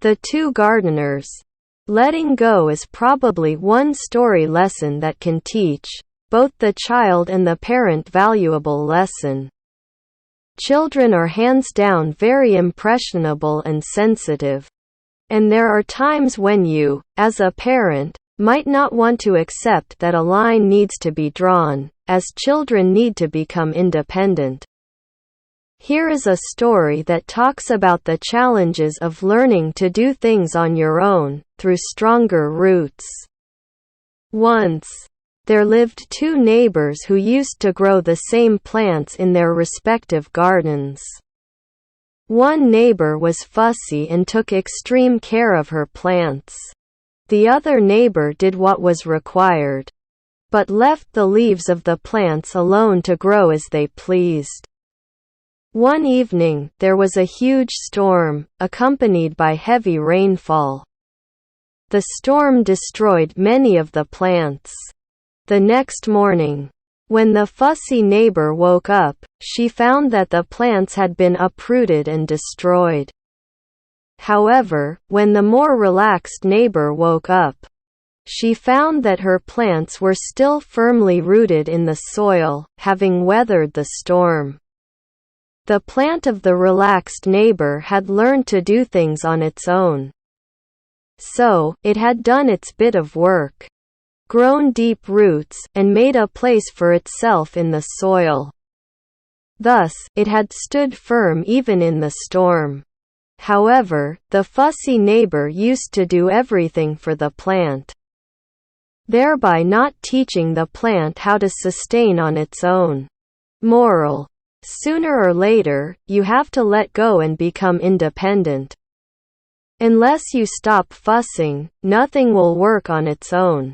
The Two Gardeners. Letting go is probably one story lesson that can teach both the child and the parent valuable lesson. Children are hands down very impressionable and sensitive. And there are times when you, as a parent, might not want to accept that a line needs to be drawn, as children need to become independent. Here is a story that talks about the challenges of learning to do things on your own, through stronger roots. Once, there lived two neighbors who used to grow the same plants in their respective gardens. One neighbor was fussy and took extreme care of her plants. The other neighbor did what was required, but left the leaves of the plants alone to grow as they pleased. One evening, there was a huge storm, accompanied by heavy rainfall. The storm destroyed many of the plants. The next morning, when the fussy neighbor woke up, she found that the plants had been uprooted and destroyed. However, when the more relaxed neighbor woke up, she found that her plants were still firmly rooted in the soil, having weathered the storm. The plant of the relaxed neighbor had learned to do things on its own. So, it had done its bit of work, grown deep roots, and made a place for itself in the soil. Thus, it had stood firm even in the storm. However, the fussy neighbor used to do everything for the plant, thereby not teaching the plant how to sustain on its own. Moral: sooner or later, you have to let go and become independent. Unless you stop fussing, nothing will work on its own.